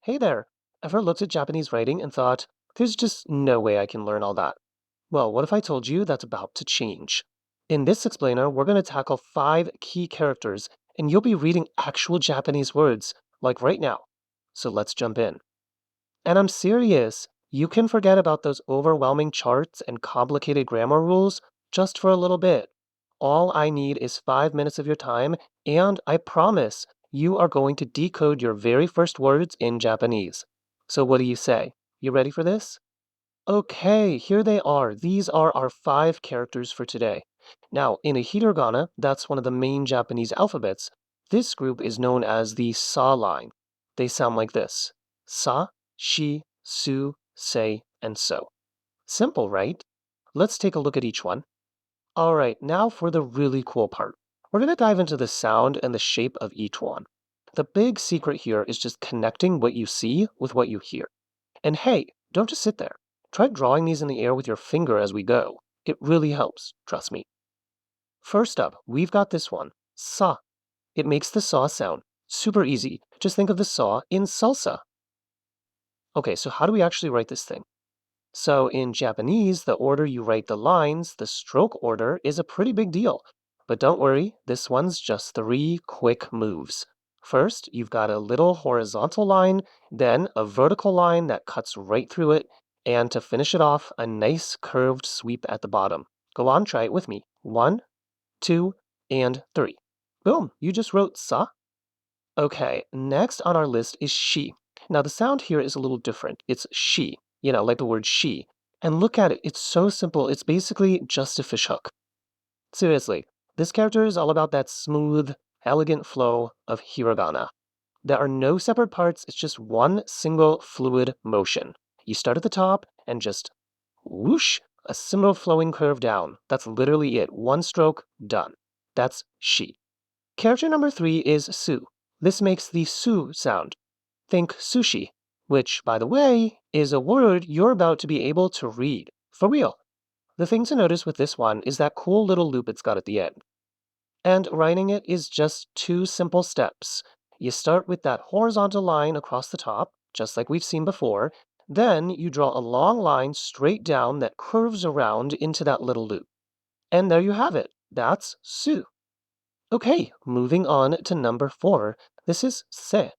Hey there! Ever looked at Japanese writing and thought, there's just no way I can learn all that? Well, what if I told you that's about to change? In this explainer, we're going to tackle 5 key characters, and you'll be reading actual Japanese words, like right now. So let's jump in. And I'm serious, you can forget about those overwhelming charts and complicated grammar rules just for a little bit. All I need is 5 minutes of your time, and I promise you are going to decode your very first words in Japanese. So, what do you say? You ready for this? Okay, here they are. These are our 5 characters for today. Now, in a hiragana, that's one of the main Japanese alphabets, this group is known as the sa line. They sound like this: sa, shi, su, sei, and so. Simple, right? Let's take a look at each one. All right, now for the really cool part. We're going to dive into the sound and the shape of each one. The big secret here is just connecting what you see with what you hear. And hey, don't just sit there. Try drawing these in the air with your finger as we go. It really helps, trust me. First up, we've got this one, sa. It makes the saw sound. Super easy. Just think of the saw in salsa. Okay, so how do we actually write this thing? So in Japanese, the order you write the lines, the stroke order, is a pretty big deal. But don't worry, this one's just 3 quick moves. First, you've got a little horizontal line, then a vertical line that cuts right through it, and to finish it off, a nice curved sweep at the bottom. Go on, try it with me. 1, 2, and 3. Boom, you just wrote sa. Okay, next on our list is she. Now the sound here is a little different. It's she, like the word she. And look at it, it's so simple. It's basically just a fishhook. Seriously, this character is all about that smooth, elegant flow of hiragana. There are no separate parts, it's just one single fluid motion. You start at the top and just whoosh, a simple flowing curve down. That's literally it. One stroke, done. That's she. Character number 3 is su. This makes the su sound. Think sushi, which, by the way, is a word you're about to be able to read. For real. The thing to notice with this one is that cool little loop it's got at the end. And writing it is just 2 simple steps. You start with that horizontal line across the top, just like we've seen before. Then you draw a long line straight down that curves around into that little loop. And there you have it. That's su. Okay, moving on to number 4. This is se.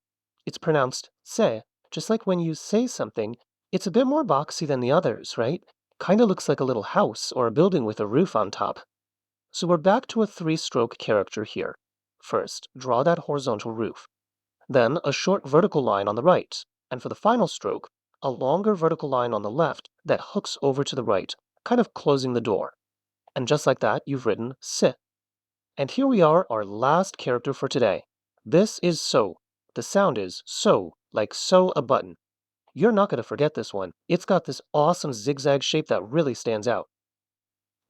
It's pronounced se, just like when you say something, it's a bit more boxy than the others, right? Kinda looks like a little house or a building with a roof on top. So we're back to a 3-stroke character here. First, draw that horizontal roof. Then a short vertical line on the right. And for the final stroke, a longer vertical line on the left that hooks over to the right, kind of closing the door. And just like that, you've written se. And here we are, our last character for today. This is so. The sound is so, like sew a button. You're not going to forget this one. It's got this awesome zigzag shape that really stands out.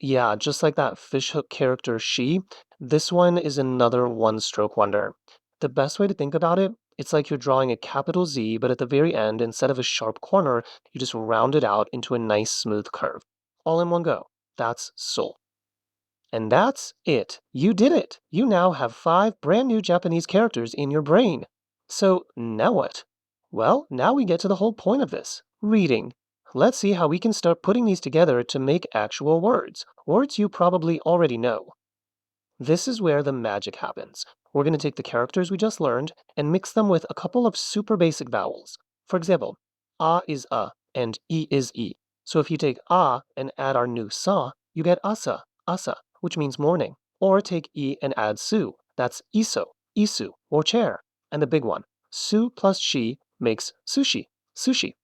Yeah, just like that fishhook character she, this one is another one-stroke wonder. The best way to think about it, it's like you're drawing a capital Z, but at the very end, instead of a sharp corner, you just round it out into a nice smooth curve. All in one go. That's so. And that's it. You did it. You now have 5 brand new Japanese characters in your brain. So now what? Well, now we get to the whole point of this, reading. Let's see how we can start putting these together to make actual words, words you probably already know. This is where the magic happens. We're going to take the characters we just learned and mix them with a couple of super basic vowels. For example, a is a and e is e. So if you take a and add our new sa, you get asa, asa, which means morning. Or take e and add su, that's iso, isu, or chair. And the big one, su plus shi makes sushi, sushi.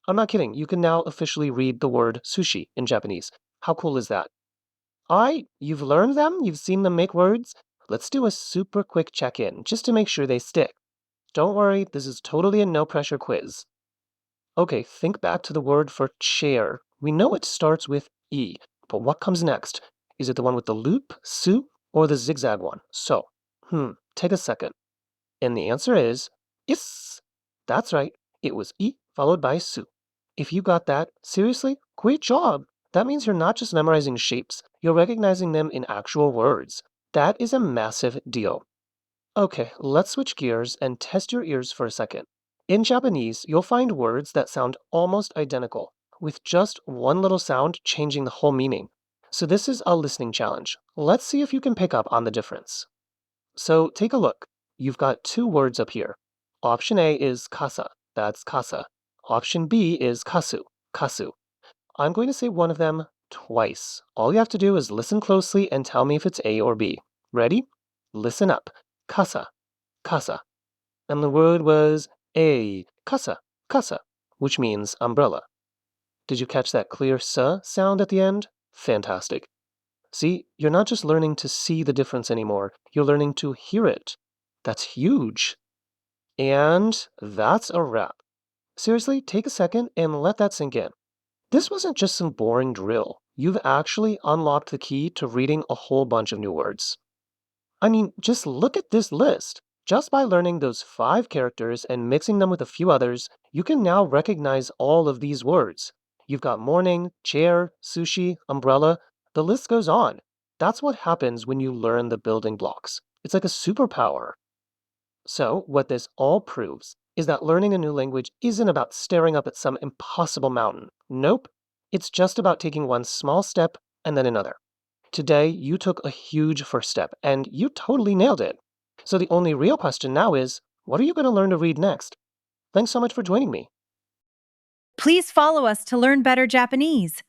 I'm not kidding, you can now officially read the word sushi in Japanese. How cool is that? Alright, you've learned them, you've seen them make words. Let's do a super quick check-in, just to make sure they stick. Don't worry, this is totally a no-pressure quiz. Okay, think back to the word for chair. We know it starts with E, but what comes next? Is it the one with the loop, su, or the zigzag one, so? Take a second. And the answer is is. That's right, it was E followed by su. If you got that, seriously, great job. That means you're not just memorizing shapes, you're recognizing them in actual words. That is a massive deal. Okay, let's switch gears and test your ears for a second. In Japanese, you'll find words that sound almost identical, with just one little sound changing the whole meaning. So, this is a listening challenge. Let's see if you can pick up on the difference. So, take a look. You've got two words up here. Option A is kasa, that's kasa. Option B is kasu, kasu. I'm going to say one of them twice. All you have to do is listen closely and tell me if it's A or B. Ready? Listen up. Kasa, kasa. And the word was A, kasa, kasa, which means umbrella. Did you catch that clear S sound at the end? Fantastic. See, you're not just learning to see the difference anymore, you're learning to hear it. That's huge. And that's a wrap. Seriously, take a second and let that sink in. This wasn't just some boring drill. You've actually unlocked the key to reading a whole bunch of new words. I mean, just look at this list. Just by learning those 5 characters and mixing them with a few others, you can now recognize all of these words. You've got morning, chair, sushi, umbrella, the list goes on. That's what happens when you learn the building blocks. It's like a superpower. So, what this all proves is that learning a new language isn't about staring up at some impossible mountain. Nope. It's just about taking one small step and then another. Today, you took a huge first step, and you totally nailed it. So the only real question now is, what are you going to learn to read next? Thanks so much for joining me. Please follow us to learn better Japanese.